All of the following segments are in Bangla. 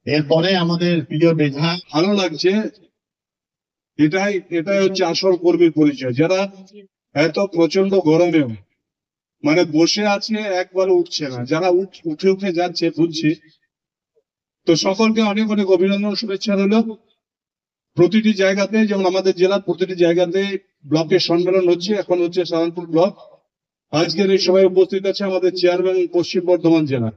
এরপরে আমাদের প্রিয় বিধায়ক। ভালো লাগছে, এটাই হচ্ছে আসল কর্মীর পরিচয়, যারা এত প্রচন্ড গরমেও মানে বসে আছে, একবার উঠছে না, যারা উঠে উঠে যাচ্ছে বুঝছি। তো সকলকে অনেক অনেক অভিনন্দন, শুভেচ্ছা রইল। প্রতিটি জায়গাতে, যেমন আমাদের জেলার প্রতিটি জায়গাতে ব্লকের সম্মেলন হচ্ছে, এখন হচ্ছে সালানপুর ব্লক। আজকের এই সভায় উপস্থিত আছে আমাদের চেয়ারম্যান পশ্চিম বর্ধমান জেলা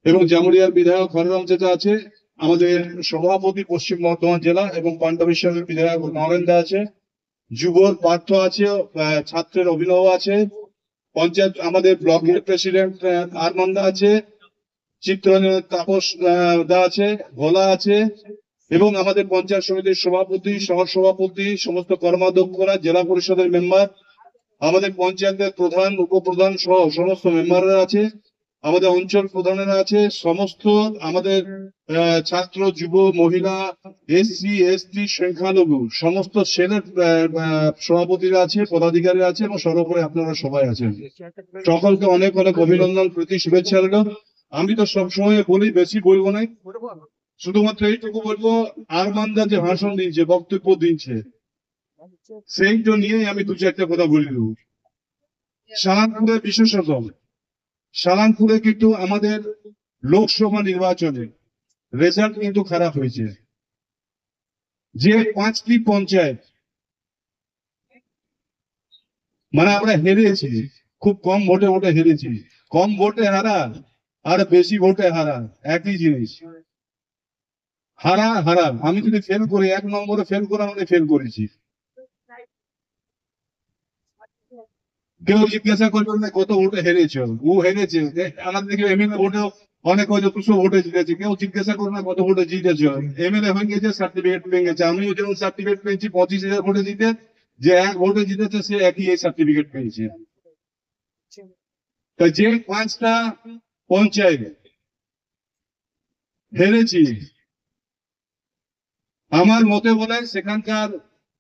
এবং জামুরিয়ার বিধায়ক হরিরাম চেচা আছে, আমাদের সভাপতি পশ্চিম বর্ধমান জেলা এবং পাণ্ডবেশ্বরের বিধায়ক নরেন্দা আছে, যুবর পার্থ আছে, ছাত্রের অভিনব আছে, পঞ্চায়েত আমাদের ব্লকের প্রেসিডেন্ট আরমান্দা আছে, চিত্তরঞ্জন তাপস দা আছে, ভোলা আছে, এবং আমাদের পঞ্চায়েত সমিতির সভাপতি, সহ সভাপতি, সমস্ত কর্মাধ্যক্ষরা, জেলা পরিষদের মেম্বার, আমাদের পঞ্চায়েতের প্রধান, উপপ্রধান সহ সমস্ত মেম্বাররা আছে, আমাদের অঞ্চল প্রধানেরা আছে, সমস্ত আমাদের ছাত্র, যুব, মহিলা, এসসি এসটি, সংখ্যালঘু সমস্ত সেলের সভাপতিরা আছে, পদাধিকারী আছে, এবং সর্বোপরি আপনারা সবাই আছেন। সকলকে অনেক অনেক অভিনন্দন, প্রীতি, শুভেচ্ছা রইল। আমি তো সবসময় বলি, বেশি বলবো না, শুধুমাত্র এইটুকু বলবো, আরমান্দা যে ভাষণ দিচ্ছে, বক্তব্য দিচ্ছে, সেইটা নিয়ে আমি দু চারটা কথা বলে দেবো। সালানপুরে বিশেষত, সালানপুরে কিন্তু আমাদের লোকসভা নির্বাচনে রেজাল্ট কিন্তু খারাপ হয়েছে। যে 5টি পঞ্চায়েত মানে আমরা হেরেছি, খুব কম ভোটে হেরেছি। কম ভোটে হারা আর বেশি ভোটে হারা একই জিনিস। হারা হারা, আমি যদি ফেল করি, 1 নম্বরে ফেল করা মানে ফেল করেছি। কেউ জিজ্ঞাসা করবে না কত ভোটে হেরেছ, ও হেরেছে। আমাদের দিকে এমএলএ ভোটে অনেক হয়তো 200 ভোটে জিতেছে, কেউ জিজ্ঞাসা করে না কত ভোটে জিতেছ। এমএলএ হয়ে গেছে, সার্টিফিকেট পেয়ে গেছে। আমিও যেমন সার্টিফিকেট পেয়েছি 25,000 ভোটে জিতে, যে 1 ভোটে জিতেছে সে একই এই সার্টিফিকেট পেয়েছে। যে 5টা পঞ্চায়েত হেরেছি, আমার মতে বলে সেখানকার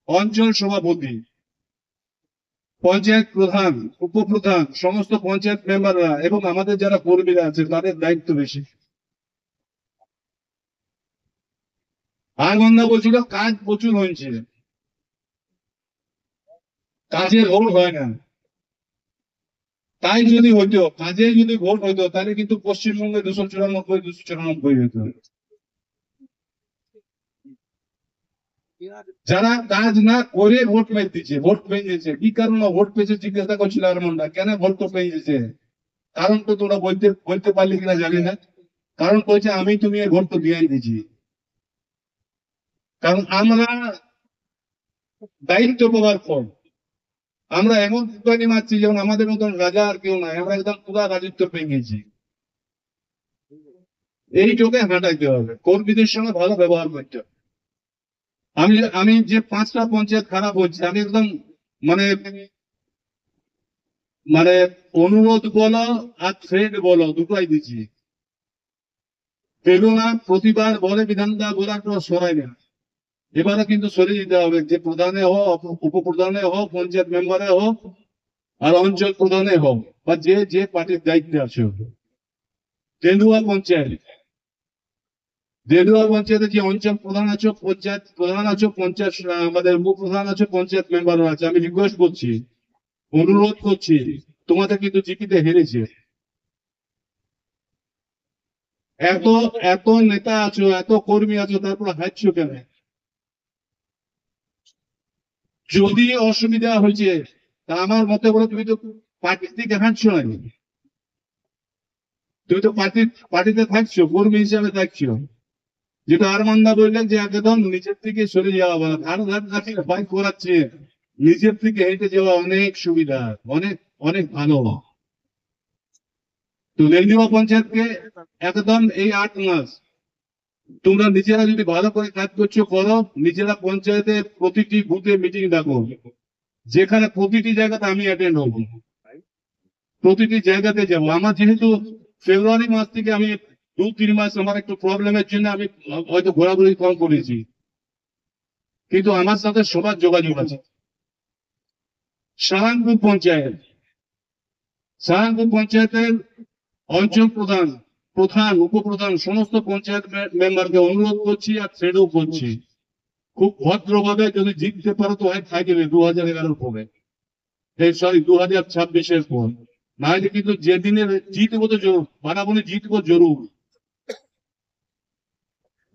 অঞ্চল সভাপতি, পঞ্চায়েত প্রধান, উপপ্রধান, সমস্ত পঞ্চায়েত মেম্বাররা এবং আমাদের যারা কর্মীরা আছে তাদের দায়িত্ব বেশি। আনন্দা বলছিল কাজ প্রচুর হয়েছে, কাজের ভোট হয় না। তাই যদি হইতো, কাজে যদি ভোট হইতো, তাহলে কিন্তু পশ্চিমবঙ্গে 294 হইতো। যারা কাজ না করে ভোট পেয়েছে, ভোট পেয়েছে কি কারণে ভোট পেয়েছে জিজ্ঞাসা করছিল আরমানদা, কেন ভোট তো পেয়েছে? কারণ তো তোরা বলতে পারলি কিনা জানি না। কারণ বলছে আমি তুমি এই ভোট তো দিয়ে দিয়েছি। কারণ আমরা দায়িত্ব পাওয়ার পর আমরা এমন ফুটানি মারছি যেমন আমাদের মতন রাজা আর কেউ নাই, আমরা একদম পুরা রাজত্ব পেয়ে গেছি। এই চোখে হাঁটাইতে হবে, কর্মীদের সঙ্গে ভালো ব্যবহার করতে হবে। আমি যে 5টা পঞ্চায়েত খারাপ হচ্ছে, আমি একদম মানে মানে অনুরোধ বলো আর থ্রেড বলো, দুটোই দিচ্ছি। পেলো না, প্রতিবার বলে বিধানদা বলার পর সরাই না, এবারে কিন্তু সরিয়ে দিতে হবে। যে প্রধানে হোক, উপপ্রধানে হোক, পঞ্চায়েত মেম্বারে হোক, আর অঞ্চল প্রধানে হোক, বা যে যে পার্টির দায়িত্বে আছে। তেন্দুয়া পঞ্চায়েত, দেলুয়া পঞ্চায়েতে যে অঞ্চল প্রধান আছো, পঞ্চায়েত প্রধান আছো, পঞ্চায়েত আমাদের উপপ্রধান আছো, পঞ্চায়েত মেম্বারও আছে, আমি রিকোয়েস্ট করছি, অনুরোধ করছি, তোমাদের কিন্তু জিপিতে হেরেছে। এত এত নেতা আছো, এত কর্মী আছো, তারপর হারছো কেন? যদি অসুবিধা হয়েছে, তা আমার মতে বলে তুমি তো পার্টির দিকে হাঁটছো নাকি? তুমি তো পার্টিতে থাকছো, কর্মী হিসাবে থাকছো। যেটা আরমান্দা বললেন যে একদম নিচের থেকে সরে যাওয়া ভালো, ধার ধার কাছে বাইক করাচ্ছে, নিচের থেকে হেঁটে যাওয়া অনেক সুবিধা, অনেক অনেক ভালো। তো লেলদিমা পঞ্চায়েতকে একদম এই 8 মাস তোমরা নিজেরা যদি ভালো করে কাজ করছো করো, নিজেরা পঞ্চায়েতে প্রতিটি বুথে মিটিং ডাকো, যেখানে প্রতিটি জায়গাতে আমি অ্যাটেন্ড হবো, প্রতিটি জায়গাতে যাবো। আমার যেহেতু ফেব্রুয়ারি মাস থেকে আমি 2-3 মাস আমার একটু প্রবলেমের জন্য আমি হয়তো ঘোরাঘুরি কম করেছি, কিন্তু আমার সাথে সবার যোগাযোগ আছে। সাহানপুর পঞ্চায়েত, সাহানপুর পঞ্চায়েতের অঞ্চল প্রধান, প্রধান উপপ্রধান সমস্ত পঞ্চায়েত মেম্বারকে অনুরোধ করছি আর থ্রেডও করছি, খুব ভদ্রভাবে যদি জিততে পারো তো হয় থাকবে 2011 পরে, সরি 2026 পর, না হলে কিন্তু যেদিনে জিতবো তো জরুর, বানাবনি জিতবো জরুর।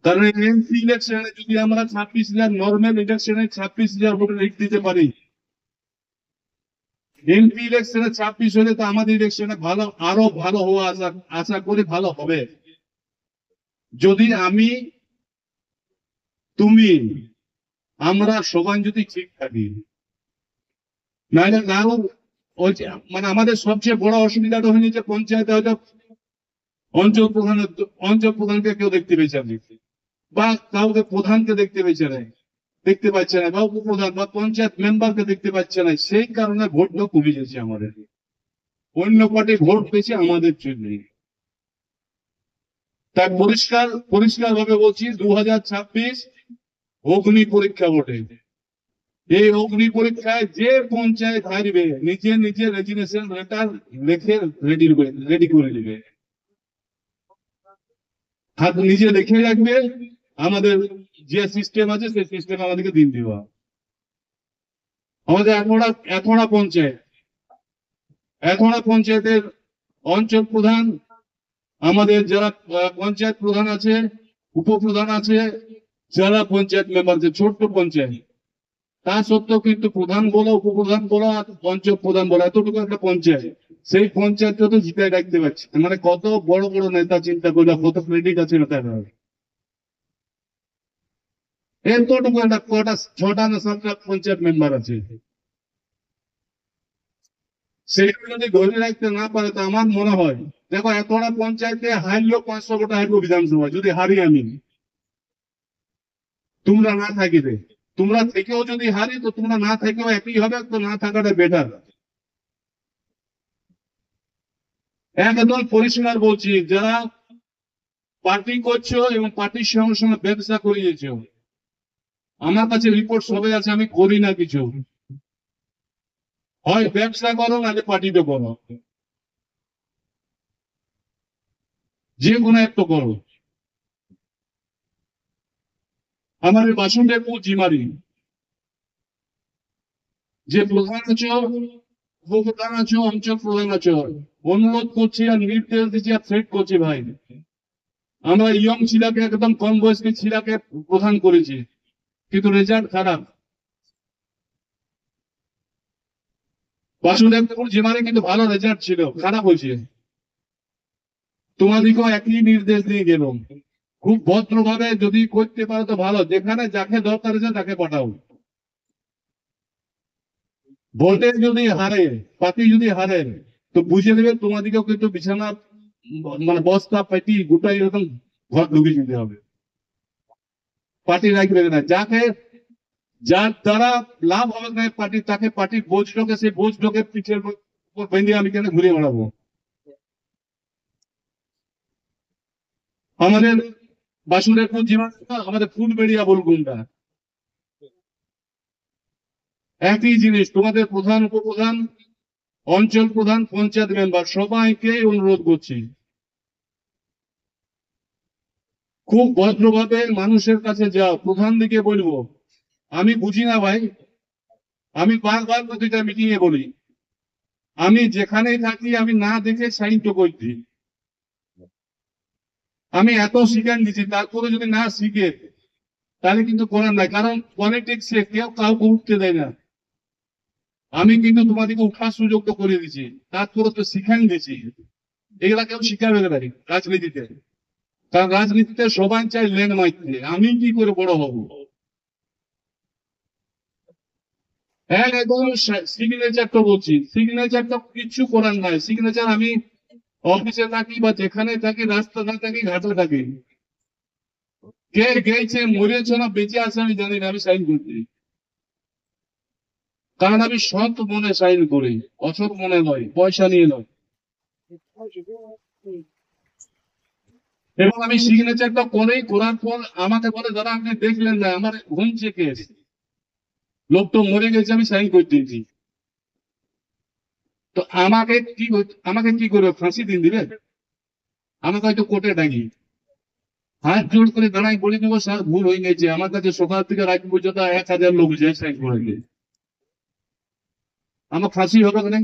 কারণ এমপি ইলেকশনে যদি আমরা 26,000 নর্মাল ইলেকশনে 26,000 ভোটে লিখ দিতে পারি, এমপি ইলেকশনে 26 হলে তো আমাদের ইলেকশনে ভালো, আরো ভালো হওয়া আশা করি ভালো হবে। যদি আমি, তুমি, আমরা সবাই যদি ঠিক থাকি, নাহলে আরো মানে আমাদের সবচেয়ে বড় অসুবিধাটা হয়নি যে পঞ্চায়েতে হয়তো অঞ্চল প্রধানকে কেউ দেখতে পেয়েছে আপনি, বা কাউকে প্রধানকে দেখতে পাচ্ছে না, বা উপপ্রধান বা পঞ্চায়েত মেম্বারকে দেখতে পাচ্ছে না, সেই কারণে ভোটটা কমে যাচ্ছে আমাদের। অন্য পার্টি ভোট পেয়েছে আমাদের জন্য। তাই পরিষ্কার ভাবে বলছি 2026 অগ্নি পরীক্ষা বটে। এই অগ্নি পরীক্ষায় যে পঞ্চায়েত হারবে নিজের রেজিগনেশন লেটার লিখে রেডি করে নেবে, হাত নিজে লিখে রাখবে, আমাদের যে সিস্টেম আছে সেই সিস্টেম আমাদেরকে দিন দেওয়া। আমাদের এখনো পঞ্চায়েতের অঞ্চল প্রধান, আমাদের যারা পঞ্চায়েত প্রধান আছে, উপপ্রধান আছে, যারা পঞ্চায়েত মেম্বার আছে, ছোট্ট পঞ্চায়েত, তা সত্ত্বেও কিন্তু প্রধান বলো, উপপ্রধান বলো আর পঞ্চায়েত প্রধান বলো, এতটুকু একটা পঞ্চায়েত, সেই পঞ্চায়েতকে তো জিতায় রাখতে পারছে। মানে কত বড় বড় নেতা চিন্তা করলে কত ক্রেডিট আছে নেতারা। এতটুকু একটা কটা 6টা না 7টা পঞ্চায়েত মেম্বার আছে, সেটা যদি ধরে রাখতে না পারে তো আমার মনে হয়, দেখো এতটা পঞ্চায়েতে হারলো 500 ভোটে হারবো বিধানসভা, যদি হারি আমি, তোমরা না থাকিবে, তোমরা থেকেও যদি হারি তো তোমরা না থেকেও একই হবে, তো না থাকাটা বেটার। একদম পরিষ্কার বলছি, যারা পার্টি করছো এবং পার্টির সঙ্গে সঙ্গে ব্যবসা করিয়েছো, আমার কাছে রিপোর্ট সবে আছে, আমি করি না কিছু, হয় ব্যবসা করো নাহলে পার্টিতে করো, যে কোনো একটা করো। আমার বাসুদেবপুর জিমারি যে প্রধান আছো, উপপ্রধান আছো, অঞ্চল প্রধান আছো, অনুরোধ করছি আর নির্দেশ দিচ্ছি আর থ্রেট করছি, ভাই আমরা ইয়ং ছিলাকে, একদম কম বয়স্ক ছিলাকে প্রধান করেছি, কিন্তু রেজাল্ট খারাপ। বাসুদেবপুর জিমারে কিন্তু ভালো রেজাল্ট ছিল, খারাপ হয়েছে। তোমাদেরকেও একই নির্দেশ দিয়ে গেল, খুব ভদ্রভাবে যদি করতে পারো তো ভালো, যেখানে যাকে দরকার আছে তাকে পাঠাও। ভোটে যদি হারে, পার্টি যদি হারে, তো বুঝে নেবে তোমাদেরকেও কিন্তু বিছানা মানে বস্তা পেটি গোটাই এরকম ঘর ঢুকিয়ে দিতে হবে, পার্টি রাখবে না। যার দ্বারা লাভ হবে না পার্টি, তাকে পার্টির বোঝটাকে, সেই বোঝটাকে পিঠের উপর বেঁধে আমি কেন ঘুরে বেড়াবো। আমাদের বাসুদেবপুর জীবন, আমাদের ফুলবেড়িয়া বলগুন্ডা একই জিনিস, তোমাদের প্রধান উপপ্রধান, অঞ্চল প্রধান, পঞ্চায়েত মেম্বার সবাইকে অনুরোধ করছি, খুব ভদ্রভাবে মানুষের কাছে যাও। প্রধান দিকে বলবো, আমি বুঝি না ভাই, আমি বারবার প্রতিটা মিটিং এ বলি, আমি যেখানেই থাকি আমি না দেখে সাইন তো করছি, আমি এত শিখান দিচ্ছি, তারপরে যদি না শিখে তাহলে কিন্তু করার নাই। কারণ পলিটিক্সে কেউ কাউকে উঠতে দেয় না, আমি কিন্তু তোমাদেরকে উঠার সুযোগ তো করে দিচ্ছি, তারপরে তো শিখান দিচ্ছি, এগুলা কেউ শিখাবে না রাজনীতিতে। কারণ রাজনীতিতে সবাই চাই লেন মাইতে, আমি কি করে বড় হব। হ্যাঁ একদম সিগনেচারটা বলছি, সিগনেচারটা কিছু করার নাই, সিগনেচার আমি অফিসে থাকি বা যেখানে থাকি, রাস্তা না থাকি, ঘাটে থাকি, কে গেছে মরেছে না বেঁচে আছে আমি জানি না, আমি সাইন করছি। কারণ আমি সৎ মনে সাইন করি, অসৎ মনে নয়, পয়সা নিয়ে নয়। এবং আমি সিগনেচারটা করার পর আমাকে বলে, দাদা আপনি দেখলেন না আমার ঘুমছে কেস, লোক তো মরে গেছে, আমি সাইন করে দিয়েছি, তো আমাকে কি করবে, ফাঁসি দিন দিবে। আমাকে হয়তো কোর্টে ডাকি, হাত জোর করে দাঁড়াই বলে দেবো স্যার ভুল হয়ে গেছে, আমার কাছে সকাল থেকে রাত পর্যন্ত 1000 লোক যায় সাইন করে দিয়ে, আমার ফাঁসি হবে না।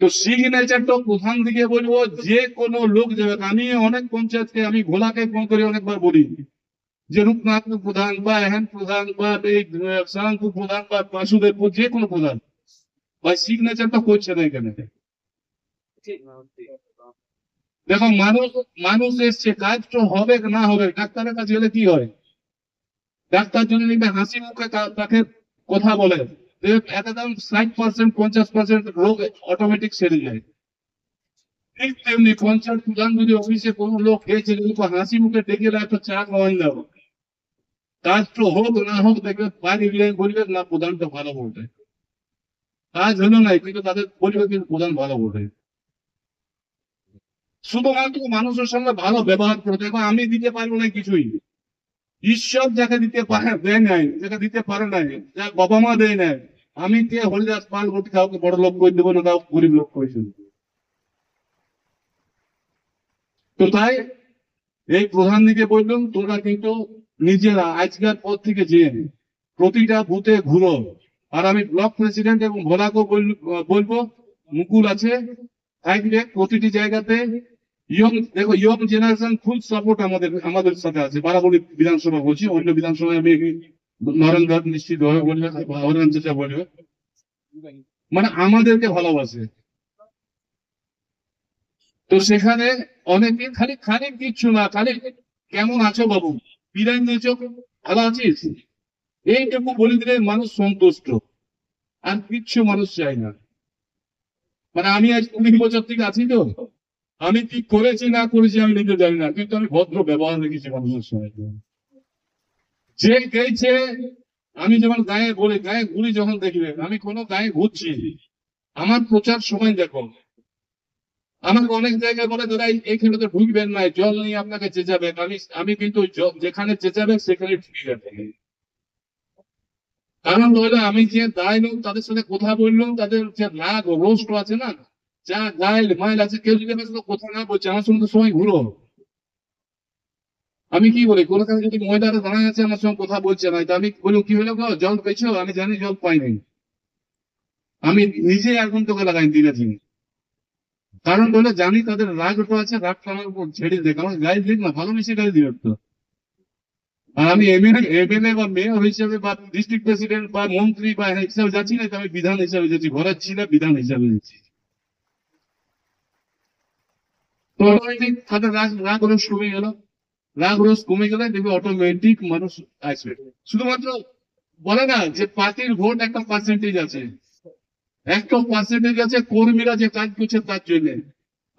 তো সিগনেচারটা প্রধান দিকে বলবো, যে কোনো লোক যাবে। আমি অনেক পঞ্চায়েতকে, আমি ভোলাকে ফোন করে অনেকবার বলি যে রূপনাথপুর প্রধান বা এহেন প্রধান বা এই সারাংপুর প্রধান বা বাসুদেবপুর যে কোনো প্রধান, ভাই সিগনেচারটা করছে না এখানে। দেখো মানুষ, মানুষ এসছে, কাজ তো হবে কি না হবে, ডাক্তারের কাছে গেলে কি হয়, ডাক্তার যদি দেখবে হাসি মুখে তাকে কথা বলে, একদম 60% 50% রোগ অটোমেটিক সেরে যায়। ঠিক তেমনি পঞ্চায়েত প্রধান যদি অফিসে কোনো লোক গেছে, যদি হাসি মুখে ডেকে একটা চা খাওয়াই দাও, কাজ তো হোক না হোক, দেখবে বাইরে গিয়ে বলবে না প্রধানটা ভালো বলবে, কাজ হলো না কিন্তু তাদের বলবে কিন্তু প্রধান ভালো বলবে। শুধুমাত্র মানুষের সঙ্গে ভালো ব্যবহার করে, দেখো আমি দিতে পারবো না কিছুই, ঈশ্বর যাকে দিতে পারে দেয় নাই, যাকে দিতে পারে নাই, যা বাবা মা দেয় নাই, আমি কে হরিদাস পাল ভোট কাউকে বড় লোক করে দেবো না, কাউকে গরিব লোক করে দেবো। তো তাই এই প্রধান দিকে বললাম, তোমরা কিন্তু নিজেরা আজকের পর থেকে যে প্রতিটা বুথে ঘুরো। আর আমি ব্লক প্রেসিডেন্ট এবং ভোলাকেও বলবো, মুকুল আছে থাকবে প্রতিটি জায়গাতে। দেখো ইয়ং জেনারেশন ফুল সাপোর্ট আমাদের সাথে আছে। বারাবরী বিধানসভা বলছি, অন্য বিধানসভায় আমি নরেন্দ্র নিশ্চিত ভাবে বলবে, হরেন যেটা বলবে, মানে আমাদেরকে ভালোবাসে। তো সেখানে অনেকে খালি খালি কিচ্ছু না, খালি কেমন আছো বাবু, বিদায় নিয়েছো, ভালো আছিস, এইটুকু বলে দিলে মানুষ সন্তুষ্ট, আর কিচ্ছু মানুষ চাই না। মানে আমি আজ 20 বছর থেকে আছি, তো আমি কি করেছি না করেছি আমি নিজে জানি না, কিন্তু আমি ভদ্র ব্যবহার রেখেছি মানুষের সঙ্গে। যে গেছে, আমি যেমন গায়ে বলি, গায়ে ঘুরি যখন দেখবে, আমি কোনো গায়ে ঘুরছি, আমার প্রচার সময় দেখো, আমাকে অনেক জায়গায় বলে দাদা এইখানে তো ঢুকবেন না, জল নিয়ে আপনাকে চেঁচাবে, আমি কিন্তু যেখানে চেঁচাবে সেখানে ঢুকে যাবে। কারণ হলো আমি যে দায় লোক তাদের সাথে কথা বললাম, তাদের যে রাগ রোস্ট আছে না, যা গাইল মাইল আছে, কেউ যদি আমার সাথে কথা না বলছে, আমার সঙ্গে তো সময় ঘুরো। আমি কি বলি, কোনখানে যদি মহিলারা দাঁড়ায় আছে আমার সঙ্গে কথা বলছে না, তো আমি বলি কি হলো গো, জল পেয়েছো, আমি জানি জল পাইনি, আমি নিজে 1 ঘন্টা করে লাগাই দিনে দিন। কারণ হলো জানি তাদের রাগ ওঠা আছে, রাগটা আমার উপর ছেড়ে দেয়, কারণ গাইড দিক না, ভালোবেসে গাইড দিও তো। আর আমি এমএলএ বা মেয়র হিসেবে বা ডিস্ট্রিক্ট প্রেসিডেন্ট বা মন্ত্রী বা হিসাবে যাচ্ছি না, তো আমি বিধান হিসাবে যাচ্ছি, ঘোরাচ্ছি না, বিধান হিসাবে যাচ্ছি। তো অটোমেটিক তাদের রাগ রোষ কমে গেল, রাগ রোষ কমে গেলে দেখবে অটোমেটিক মানুষ আসবে। শুধুমাত্র বলে না যে পার্টির ভোট একটা পার্সেন্টেজ আছে, একটা পার্সেন্টেজ আছে কর্মীরা যে কাজ করছে তার জন্য,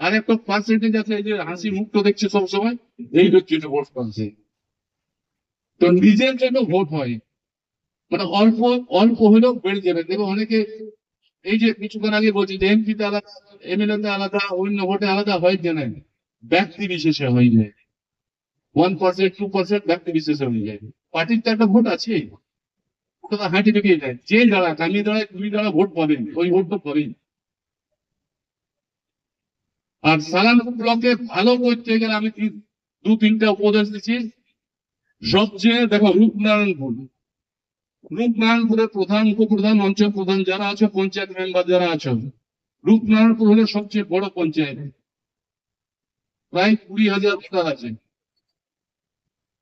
আর একটা পার্সেন্টেজ আছে এই যে হাসি মুক্ত দেখছে সবসময়, এইটার জন্য ভোট পাচ্ছে। তো নিজের জন্য ভোট হয়, মানে অল্প অল্প হলেও বেড়ে যাবে। দেখো অনেকে এই যে কিছুক্ষণ আগে বলছি যে এমপি তে আলাদা, এমএলএ তে আলাদা, অন্য ভোটে আলাদা হয় কেন, ব্যক্তি বিশেষে হয়ে যায়, 1% 2% ব্যক্তি বিশেষে হয়ে যায়। পার্টির তো একটা ভোট আছে, ওটা হাঁটি ঢুকিয়ে যায়, যে দাঁড়া আমি দাঁড়ায় তুমি দাঁড়া ভোট পাবেন, ওই ভোট তো পাবেন। আর সালানপুর ব্লকে ভালো করতে গেলে আমি 2-3টা উপদেশ দিচ্ছি। সবচেয়ে দেখো রূপনারায়ণপুরের প্রধান, উপপ্রধান, অঞ্চল প্রধান যারা আছে, পঞ্চায়েত মেম্বার যারা আছো, রূপনারায়ণপুর হলো সবচেয়ে বড় পঞ্চায়েত, প্রায় 20,000 ভোটার আছে।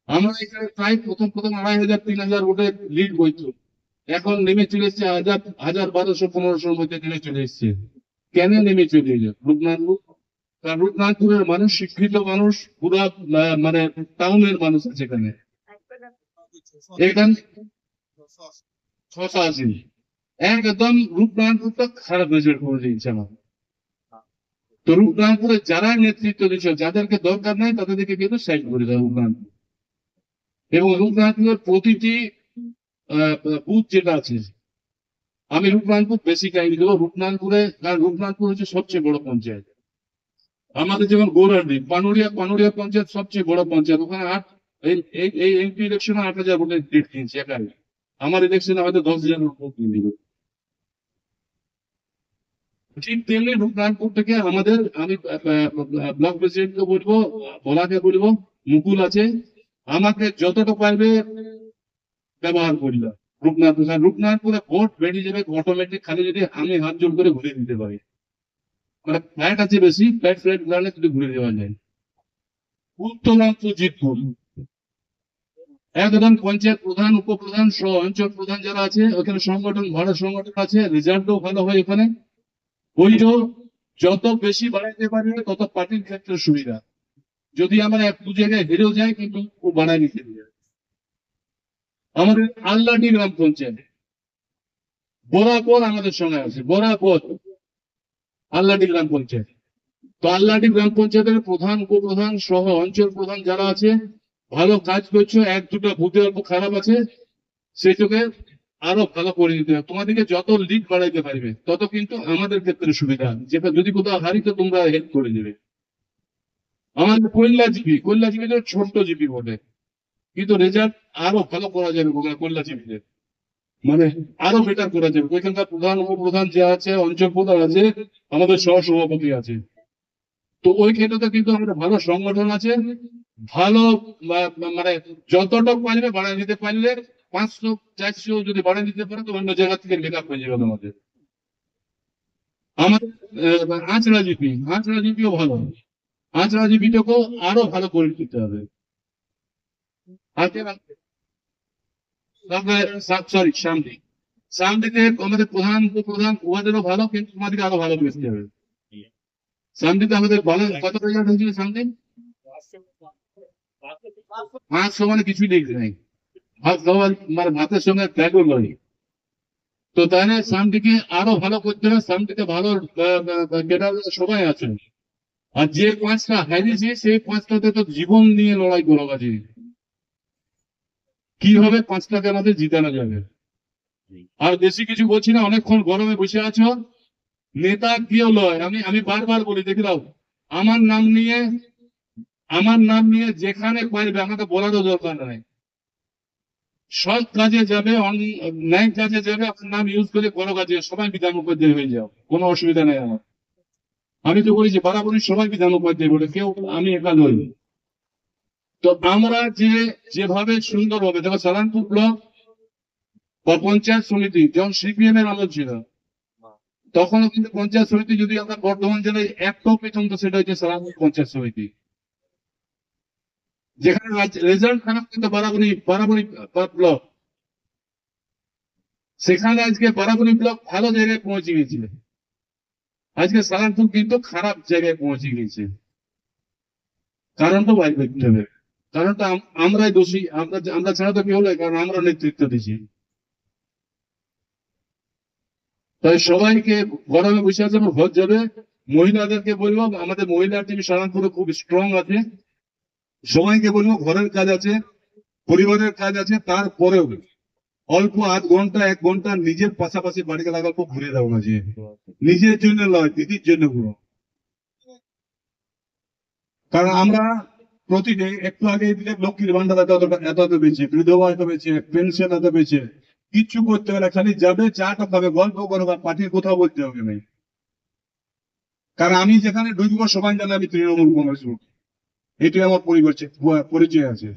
আমরা এখানে প্রায় প্রথম 2,500-3,000 ভোটে লিড বইতো, এখন নেমে চলে এসছে 1,000-1,200-1,500-র মধ্যে নেমে চলে এসছে। কেন নেমে চলে এলো রূপনারায়ণপুর? কারণ রূপনারায়ণপুরের মানুষ শিক্ষিত মানুষ, পুরা মানে টাউনের মানুষ আছে এখানে। এখানে 680 একদম রূপনারায়ণপুরটা খারাপ রেজাল্ট করে দিয়েছে আমার। তো রূপনারায়ণপুরে যারা নেতৃত্ব দিচ্ছে, যাদেরকে দরকার নাই তাদেরকে কিন্তু সাইড করে দেয় রূপনারায়ণপুর। এবং রূপনারায়ণপুরের প্রতিটি বুথ যেটা আছে, আমি রূপনারায়ণপুর বেশি টাইম দেবো রূপনারায়ণপুরে, কারণ রূপনারায়ণপুর হচ্ছে সবচেয়ে বড় পঞ্চায়েত। আমাদের যেমন গৌরাডি পানুরিয়া পঞ্চায়েত সবচেয়ে বড় পঞ্চায়েত, ওখানে এই এমপি ইলেকশনে 8,000 ভোটের লিড কিনছে একাই, আমার ইলেকশনে হয়তো 10,000 ভোট কিনে দিল। ঠিক তেমনি রূপনারায়ণপুর থেকে আমাদের আমি ব্লক প্রেসিডেন্টকে বলবো, ভোলাকে বলবো, মুকুল আছে, আমাকে যতটা পারবে ব্যবহার করবে রূপনারায়ণপুর। কারণ রূপনারায়ণপুরে ভোট বেরিয়ে যাবে অটোমেটিক, খালি যদি আমি হাত জোর করে ঘুরে দিতে পারি। মানে ফ্ল্যাট আছে বেশি, ফ্ল্যাট গুলালে যদি ঘুরে দেওয়া যায়। উত্তরাঞ্চল জিতপুর একদম পঞ্চায়েত প্রধান, উপপ্রধান সহ অঞ্চল প্রধান যারা আছে ওখানে সংগঠন, ভালো সংগঠন আছে, রেজাল্টও ভালো হয় এখানে। ওইটাও যত বেশি বাড়াইতে পারবে তত পার্টির ক্ষেত্রে সুবিধা। যদি আমরা এক দু জায়গায় হেরেও যাই কিন্তু ও বাড়ায় নিতে দিয়ে। আমাদের আল্লাডি গ্রাম পঞ্চায়েত বরাবর আমাদের সঙ্গে আছে, বরাবর আল্লাডি গ্রাম পঞ্চায়েত। তো আল্লাডি গ্রাম পঞ্চায়েতের প্রধান, উপপ্রধান সহ অঞ্চল প্রধান যারা আছে ভালো কাজ করছো। এক দুটো বুথে অল্প খারাপ আছে, সেটাকে আরো ভালো করে দিতে হবে। তোমাদেরকে যত লিড বাড়াইতে পারবে তত কিন্তু আমাদের ক্ষেত্রে সুবিধা। যেটা যদি কোথাও হারি তো তোমরা হেল্প করে দেবে। আমাদের কৈলা জিপি তো ছোট্ট জিপি বটে, কিন্তু রেজাল্ট আরো ভালো করা যাবে কৈলা জিপিতে, মানে আরো বেটার করা যাবে। ওইখানকার প্রধান, উপপ্রধান যে আছে, অঞ্চল প্রধান আছে, আমাদের সহ সভাপতি আছে। তো ওই ক্ষেত্রে কিন্তু আমাদের ভালো সংগঠন আছে, ভালো মানে যতটা পারবে বাড়ায় দিতে পারলে 500-400 যদি বাড়ায় দিতে পারে তো অন্য জায়গা থেকে মেকআপ হয়ে যাবে আমাদের। আমাদের আঁচড়া জিপিও ভালো, আঁচড়া জিপিটাকেও আরো ভালো করে দিতে হবে। সরি সামদিতে আমাদের প্রধান, উপপ্রধান ওদেরও ভালো, কিন্তু তোমাদেরকে আরো ভালো বেসতে হবে। সামদিতে আমাদের ভালো কত রেজাল্ট হয়েছিল সামদিন? 500 মানে কিছুই দেখতে নাই, ভাত খাওয়ার মানে ভাতের সঙ্গে ত্যাগও নয়। তো তাহলে সামটিকে আরো ভালো করতে হবে। সামটিতে ভালো সবাই আছে, আর যে 5টা হারিয়েছে সেই 5টাতে তো জীবন নিয়ে লড়াই করা আছে কিভাবে 5টাকে আমাদের জিতানো যাবে। আর বেশি কিছু বলছি না, অনেকক্ষণ গরমে বসে আছো, নেতা কেউ লয়। আমি বারবার বলি, দেখে দাও, আমার নাম নিয়ে যেখানে পারবে আমাকে বলারও দরকার নাই। সৎ কাজে যাবে, ন্যায় কাজে যাবে, আপনার নাম ইউজ করে কোনো কাজে সবাই বিধান উপাধ্যায় হয়ে যাও, কোনো অসুবিধা নেই আমার। আমি তো বলেছি বরাবরই সবাই বিধান উপাধ্যায় বলে, কেউ আমি একা নই। তো আমরা যেভাবে সুন্দর হবে, দেখো সালানপুর ব্লক বা পঞ্চায়েত সমিতি যখন সিপিএম এর আমল ছিল তখনও কিন্তু পঞ্চায়েত সমিতি, যদি আমরা বর্ধমান জেলায় একটাও পেতাম তো সেটা হচ্ছে সালানপুর পঞ্চায়েত সমিতি, যেখানে রেজাল্ট খারাপ কিন্তু বারাবরী ব্লক, সেখানে আজকে বারাবরী ব্লক ভালো জায়গায় পৌঁছে গেছে। আজকে সালানপুর কিন্তু খারাপ জায়গায় পৌঁছে গেছে। কারণটা বাইর করতে হবে, কারণটা আমরাই দোষী। আমরা ছাড়া তো কি হলো, কারণ আমরা নেতৃত্ব দিচ্ছি। তাই সবাইকে গরমে বসে আছে, ভোট যাবে। মহিলাদেরকে বলবো, আমাদের মহিলা টিম সালানপুরে খুব স্ট্রং আছে। সবাইকে বলবো ঘরের কাজ আছে, পরিবারের কাজ আছে, তারপরেও অল্প আধ ঘন্টা 1 ঘন্টা নিজের পাশাপাশি বাড়িতে লাগাল ঘুরে দাও মাঝে, নিজের জন্য নয়, দিদির জন্য ঘুরো। কারণ আমরা প্রতিদিন একটু আগে দিলে লক্ষ্মীর ভান্ডার এত বেঁচে, বিধবা এত বেঁচে, পেনশন এত বেঁচে, কিচ্ছু করতে হবে না, খালি যাবে চাটা খাবে, গল্প করবে, পার্টির কোথাও বলতে হবে না। কারণ আমি যেখানে ঢুকবো সবাই জানে আমি তৃণমূল কংগ্রেস, এটাই আমার পরিচয় আছে।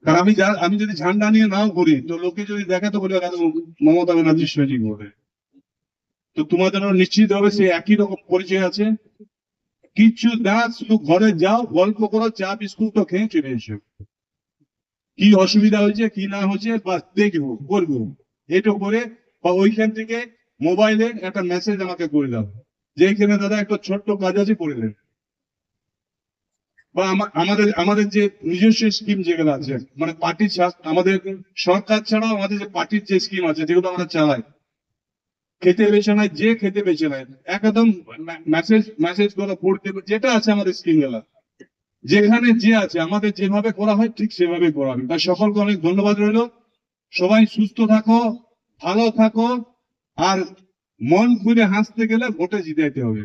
কারণ আমি যদি ঝান্ডা নিয়ে নাও ঘুরি তো লোকে যদি দেখে তো বলে মমতা ব্যানার্জি সৈনিক বলে। তো তোমাদের নিশ্চিত হবে সে একই রকম পরিচয় আছে। কিছু না, শুধু ঘরে যাও, গল্প করো, চা বিস্কুট তো খেয়ে চলে এসো। কি অসুবিধা হয়েছে কি না হয়েছে বা দেখবো বলবো, এটা করে বা ওইখান থেকে মোবাইলে একটা মেসেজ আমাকে করে দাও যে এখানে দাদা একটা ছোট্ট কাজ আছে করে দেন। বা আমাদের যে নিজস্ব স্কিম যেগুলো আছে, মানে পার্টির আমাদের সরকার ছাড়াও আমাদের যে পার্টির যে স্কিম আছে যেগুলো আমরা চালাই, খেতে বেছে নেয়, যে খেতে বেছে নেয় একদম মেসেজ করে পড়তে, যেটা আছে আমাদের স্কিম গুলা যেখানে যে আছে আমাদের যেভাবে করা হয় ঠিক সেভাবে করা হবে। তাই সকলকে অনেক ধন্যবাদ রইল। সবাই সুস্থ থাকো, ভালো থাকো, আর মন খুলে হাসতে গেলে ভোটে জিতাইতে হবে।